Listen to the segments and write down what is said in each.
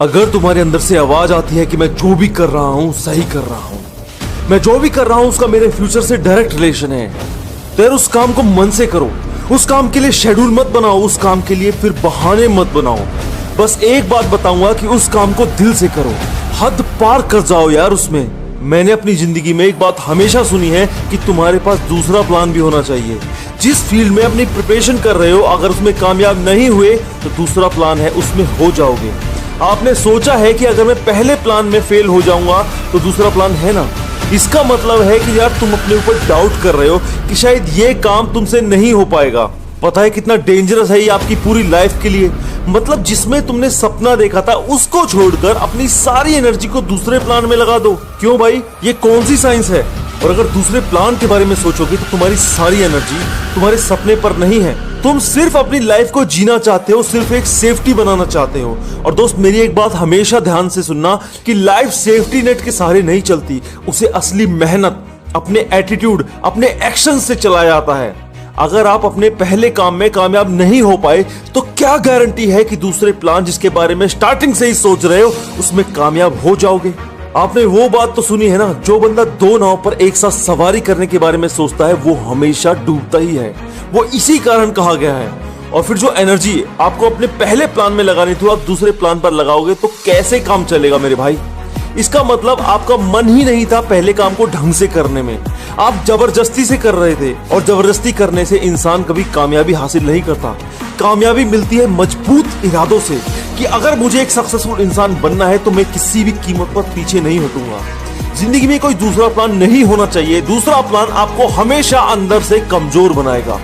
अगर तुम्हारे अंदर से आवाज आती है कि मैं जो भी कर रहा हूं सही कर रहा हूं, मैं जो भी कर रहा हूं उसका मेरे फ्यूचर से डायरेक्ट रिलेशन है, तो यार उस काम को मन से करो। उस काम के लिए शेड्यूल मत बनाओ, उस काम के लिए फिर बहाने मत बनाओ। बस एक बात बताऊंगा कि उस काम को दिल से करो, हद पार कर जाओ यार उसमें। मैंने अपनी जिंदगी में एक बात हमेशा सुनी है कि तुम्हारे पास दूसरा प्लान भी होना चाहिए। जिस फील्ड में अपनी प्रिपरेशन कर रहे हो, अगर उसमें कामयाब नहीं हुए तो दूसरा प्लान है, उसमें हो जाओगे। आपने सोचा है कि अगर मैं पहले प्लान में फेल हो जाऊंगा तो दूसरा प्लान है ना, इसका मतलब है कि यार तुम अपने ऊपर डाउट कर रहे हो कि शायद ये काम तुमसे नहीं हो पाएगा। पता है कितना डेंजरस है ये आपकी पूरी लाइफ के लिए। मतलब जिसमें तुमने सपना देखा था उसको छोड़कर अपनी सारी एनर्जी को दूसरे प्लान में लगा दो। क्यों भाई, ये कौन सी साइंस है? और अगर दूसरे प्लान के बारे में सोचोगे तो तुम्हारी सारी एनर्जी तुम्हारे सपने पर नहीं है। तुम सिर्फ अपनी लाइफ को जीना चाहते हो, सिर्फ एक सेफ्टी बनाना चाहते हो। और दोस्त, मेरी एक बात हमेशा ध्यान से सुनना कि लाइफ सेफ्टी नेट के सहारे नहीं चलती, उसे असली मेहनत, अपने एटीट्यूड, अपने एक्शन से चलाया जाता है। अगर आप अपने पहले काम में कामयाब नहीं हो पाए तो क्या गारंटी है कि दूसरे प्लान जिसके बारे में स्टार्टिंग से ही सोच रहे हो उसमें कामयाब हो जाओगे? आपने वो बात तो सुनी है ना, जो बंदा दो नाव पर एक साथ सवारी करने के बारे में सोचता है वो हमेशा डूबता ही है। वो इसी कारण कहा गया है। और फिर जो एनर्जी आपको अपने पहले प्लान में लगानी थी आप दूसरे प्लान पर लगाओगे तो कैसे काम चलेगा मेरे भाई? इसका मतलब आपका मन ही नहीं था पहले काम को ढंग से करने में, आप जबरदस्ती से कर रहे थे। और जबरदस्ती करने से इंसान कभी कामयाबी हासिल नहीं करता। कामयाबी मिलती है मजबूत इरादों से कि अगर मुझे एक सक्सेसफुल इंसान बनना है तो मैं किसी भी कीमत पर पीछे नहीं हटूंगा। जिंदगी में कोई दूसरा प्लान नहीं होना चाहिए। दूसरा प्लान आपको हमेशा अंदर से कमजोर बनाएगा।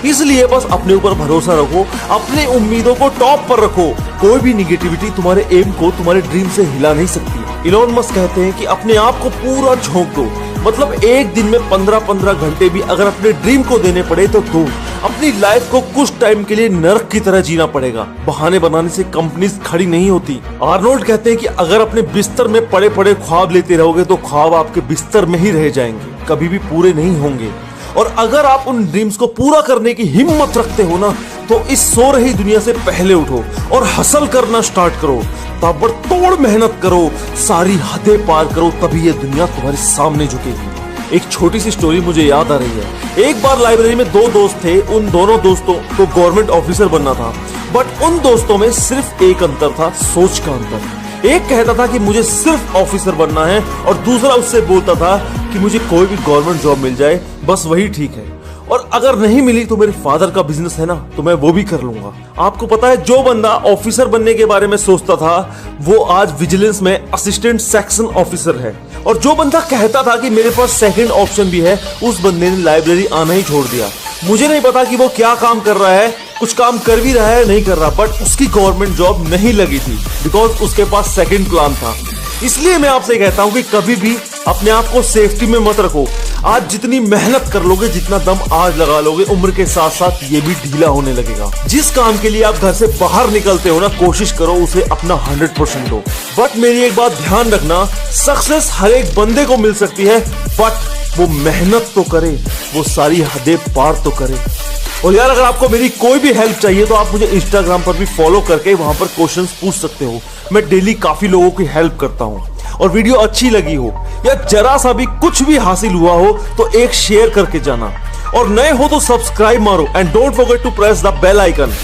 इसलिए बस अपने ऊपर भरोसा रखो, अपनी उम्मीदों को टॉप पर रखो। कोई भी निगेटिविटी तुम्हारे एम को, तुम्हारे ड्रीम से हिला नहीं सकती। इलोन मस्क कहते हैं कि अपने आप को पूरा झोंक दो। मतलब एक दिन में 15-15 घंटे भी अगर अपने ड्रीम को देने पड़े तो दो। अपनी लाइफ को कुछ टाइम के लिए नर्क की तरह जीना पड़ेगा। बहाने बनाने से कंपनीज खड़ी नहीं होती। आर्नोल्ड कहते हैं कि अगर अपने बिस्तर में पड़े पड़े ख्वाब लेते रहोगे तो ख्वाब आपके बिस्तर में ही रह जाएंगे, कभी भी पूरे नहीं होंगे। और अगर आप उन ड्रीम्स को पूरा करने की हिम्मत रखते हो ना, तो इस सो रही दुनिया से पहले उठो और हसल करना स्टार्ट करो। ताबड़तोड़ मेहनत करो, सारी हदें पार करो, तभी ये दुनिया तुम्हारे सामने झुकेगी। एक छोटी सी स्टोरी मुझे याद आ रही है। एक बार लाइब्रेरी में दो दोस्त थे। उन दोनों दोस्तों को गवर्नमेंट ऑफिसर बनना था, बट उन दोस्तों में सिर्फ एक अंतर था, सोच का अंतर। एक कहता था कि मुझे सिर्फ ऑफिसर बनना है और दूसरा उससे बोलता था कि मुझे कोई भी गवर्नमेंट जॉब मिल जाए बस वही ठीक है, और अगर नहीं मिली तो मेरे फादर का बिजनेस है ना, तो मैं वो भी कर लूंगा। आपको पता है, जो बंदा ऑफिसर बनने के बारे में सोचता था वो आज विजिलेंस में असिस्टेंट सेक्शन ऑफिसर है। और जो बंदा कहता था कि मेरे पास सेकंड ऑप्शन भी है, उस बंदे ने लाइब्रेरी आना ही छोड़ दिया। मुझे नहीं पता कि वो क्या काम कर रहा है, कुछ काम कर भी रहा है नहीं कर रहा, बट उसकी गवर्नमेंट जॉब नहीं लगी थी बिकॉज उसके पास सेकंड प्लान था। इसलिए मैं आपसे कहता हूं कि कभी भी अपने आप को सेफ्टी में मत रखो। आज जितनी मेहनत कर लोगे, जितना दम आज लगा लोगे, उम्र के साथ साथ ये भी ढीला होने लगेगा। जिस काम के लिए आप घर से बाहर निकलते हो ना, कोशिश करो उसे अपना 100% दो। बट मेरी एक बात ध्यान रखना, सक्सेस हर एक बंदे को मिल सकती है, बट वो मेहनत तो करे, वो सारी हदें पार तो करे। और यार, अगर आपको मेरी कोई भी हेल्प चाहिए तो आप मुझे इंस्टाग्राम पर भी फॉलो करके वहां पर क्वेश्चंस पूछ सकते हो। मैं डेली काफी लोगों की हेल्प करता हूं। और वीडियो अच्छी लगी हो या जरा सा भी कुछ भी हासिल हुआ हो तो एक शेयर करके जाना, और नए हो तो सब्सक्राइब मारो and don't forget to press the bell icon.